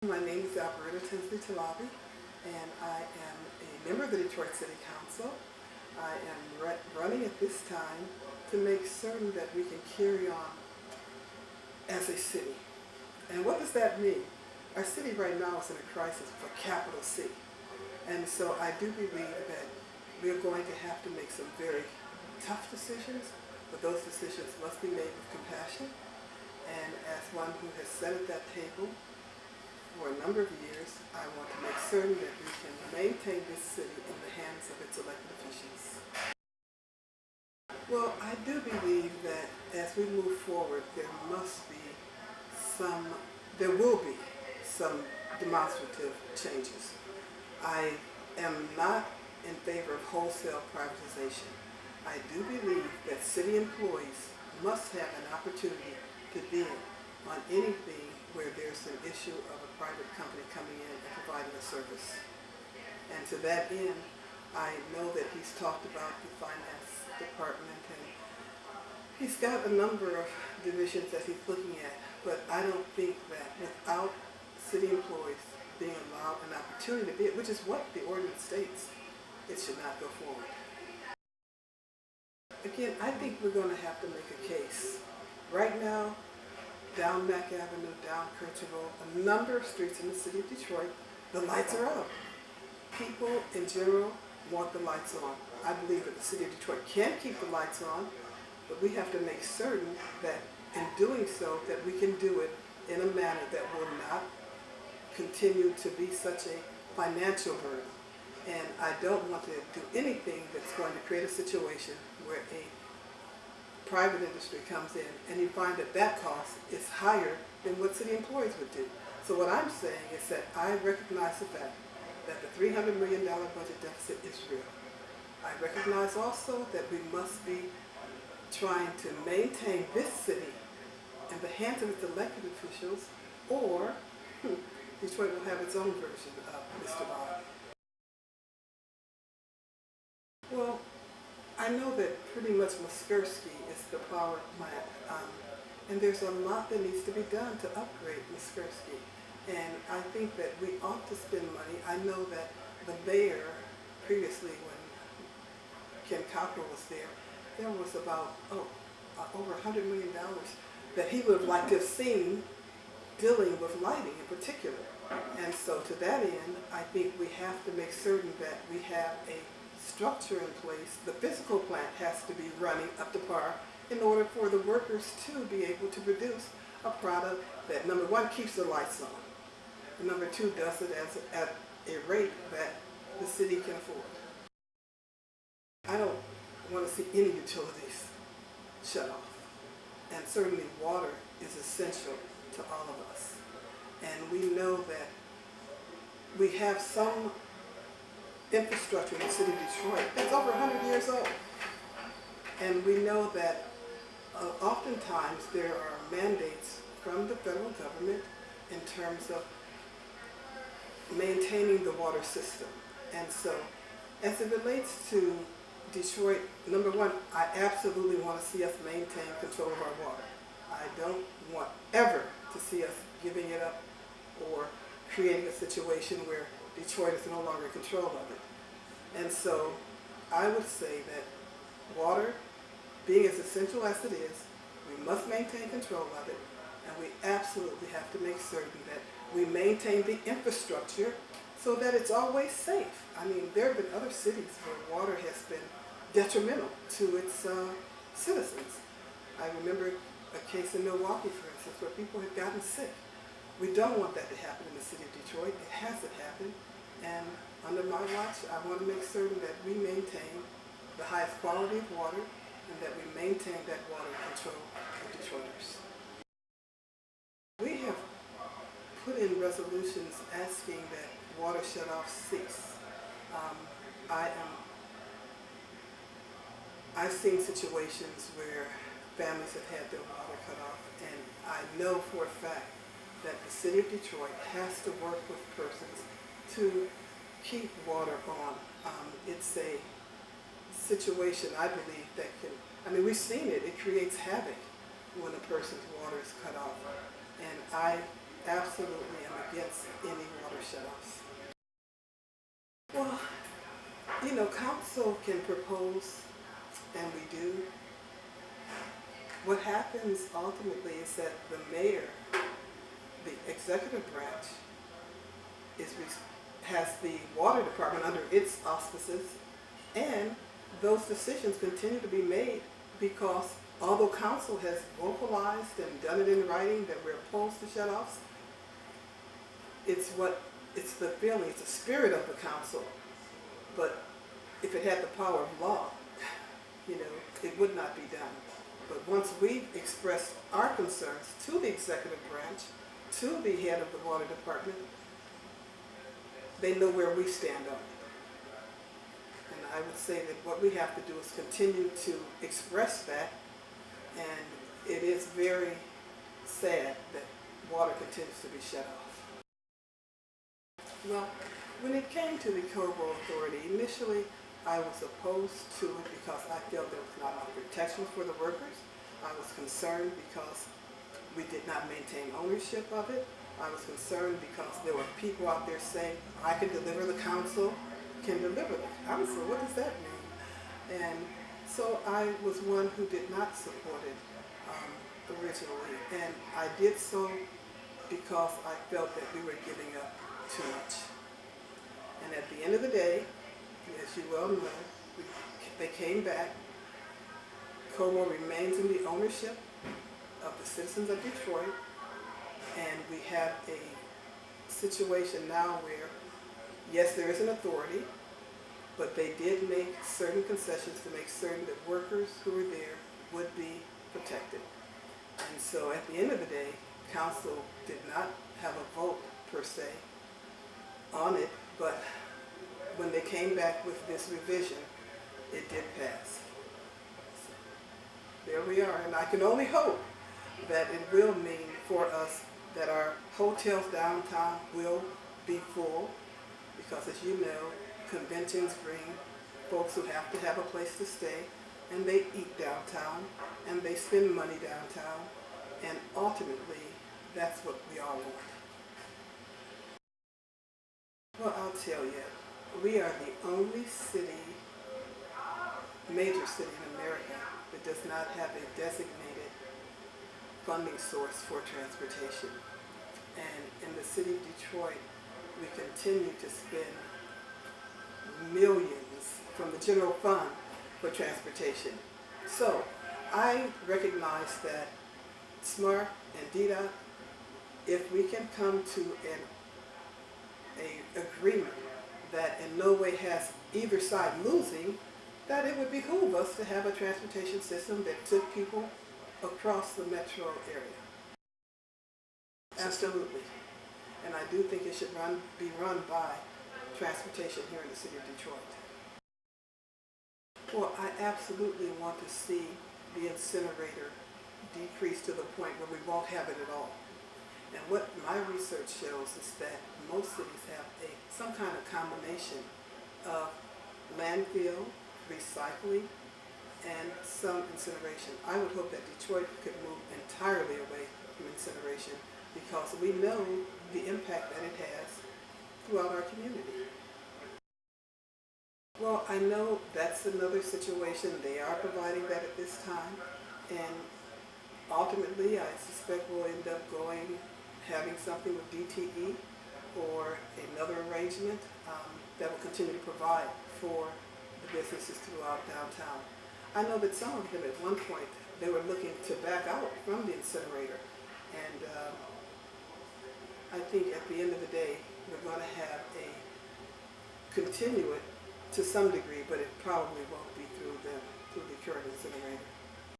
My name is Alberta Tinsley Talabi, and I am a member of the Detroit City Council. I am running at this time to make certain that we can carry on as a city. And what does that mean? Our city right now is in a crisis for capital C. And so I do believe that we're going to have to make some very tough decisions, but those decisions must be made with compassion. And as one who has sat at that table for a number of years, I want to make certain that we can maintain this city in the hands of its elected officials. Well, I do believe that as we move forward, there will be some demonstrative changes. I am not in favor of wholesale privatization. I do believe that city employees must have an opportunity to bid on anything where there's an issue of a private company coming in and providing a service. And to that end, I know that he's talked about the finance department, and he's got a number of divisions that he's looking at, but I don't think that without city employees being allowed an opportunity to bid, which is what the ordinance states, it should not go forward. Again, I think we're going to have to make a case. Right now, down Mack Avenue, down Kercheval, a number of streets in the city of Detroit, the lights are out. People in general want the lights on. I believe that the city of Detroit can keep the lights on, but we have to make certain that in doing so, that we can do it in a manner that will not continue to be such a financial burden. And I don't want to do anything that's going to create a situation where a private industry comes in and you find that that cost is higher than what city employees would do. So what I'm saying is that I recognize the fact that the $300 million budget deficit is real. I recognize also that we must be trying to maintain this city in the hands of its elected officials, or Detroit will have its own version of Mr. Bob. Well, I know that pretty much Muskersky is the power plant, and there's a lot that needs to be done to upgrade Muskersky. And I think that we ought to spend money. I know that the mayor, previously when Ken Cockrell was there was about over $100 million that he would have liked to have seen dealing with lighting in particular. And so to that end, I think we have to make certain that we have a structure in place. The physical plant has to be running up to par in order for the workers to be able to produce a product that, number one, keeps the lights on, and number two, does it at a rate that the city can afford. I don't want to see any utilities shut off, and certainly water is essential to all of us. And we know that we have some infrastructure in the city of Detroit that's over 100 years old. And we know that oftentimes there are mandates from the federal government in terms of maintaining the water system. And so as it relates to Detroit, number one, I absolutely want to see us maintain control of our water. I don't want ever to see us giving it up or creating a situation where Detroit is no longer in control of it. And so I would say that water, being as essential as it is, we must maintain control of it, and we absolutely have to make certain that we maintain the infrastructure so that it's always safe. I mean, there have been other cities where water has been detrimental to its citizens. I remember a case in Milwaukee, for instance, where people had gotten sick. We don't want that to happen in the city of Detroit. It hasn't happened. And under my watch, I want to make certain that we maintain the highest quality of water and that we maintain that water control of Detroiters. We have put in resolutions asking that water shutoffs cease. I've seen situations where families have had their water cut off, and I know for a fact that the city of Detroit has to work with persons to keep water on. It's a situation, I believe, that we've seen it. It creates havoc when a person's water is cut off. And I absolutely am against any water shutoffs. Well, council can propose, and we do. What happens ultimately is that the mayor, the executive branch, has the water department under its auspices, and those decisions continue to be made because although council has vocalized and done it in writing that we're opposed to shutoffs, it's the feeling, it's the spirit of the council. But if it had the power of law, it would not be done. But once we've expressed our concerns to the executive branch, to the head of the water department, they know where we stand on it. And I would say that what we have to do is continue to express that, and it is very sad that water continues to be shut off. Well, when it came to the Kobo Authority, initially I was opposed to it because I felt there was not enough protection for the workers. I was concerned because we did not maintain ownership of it. I was concerned because there were people out there saying, I can deliver, the council can deliver the council. What does that mean? And so I was one who did not support it originally. And I did so because I felt that we were giving up too much. And at the end of the day, as you well know, they came back. Como remains in the ownership of the citizens of Detroit, and we have a situation now where, yes, there is an authority, but they did make certain concessions to make certain that workers who were there would be protected. And so at the end of the day, council did not have a vote per se on it, but when they came back with this revision, it did pass. So there we are, and I can only hope that it will mean for us that our hotels downtown will be full, because as you know, conventions bring folks who have to have a place to stay, and they eat downtown, and they spend money downtown, and ultimately, that's what we all want. Well, I'll tell you, we are the only city, major city in America that does not have a designated funding source for transportation. And in the city of Detroit, we continue to spend millions from the general fund for transportation. So I recognize that SMART and DDOT, if we can come to an agreement that in no way has either side losing, that it would behoove us to have a transportation system that took people across the metro area. Absolutely. And I do think it should be run by transportation here in the city of Detroit. Well, I absolutely want to see the incinerator decrease to the point where we won't have it at all. And what my research shows is that most cities have some kind of combination of landfill, recycling, and some incineration. I would hope that Detroit could move entirely away from incineration because we know the impact that it has throughout our community. Well, I know that's another situation. They are providing that at this time, and ultimately I suspect we'll end up having something with DTE or another arrangement that will continue to provide for the businesses throughout downtown. I know that some of them at one point, they were looking to back out from the incinerator, and I think at the end of the day, we're going to have a continue it to some degree, but it probably won't be through the current incinerator.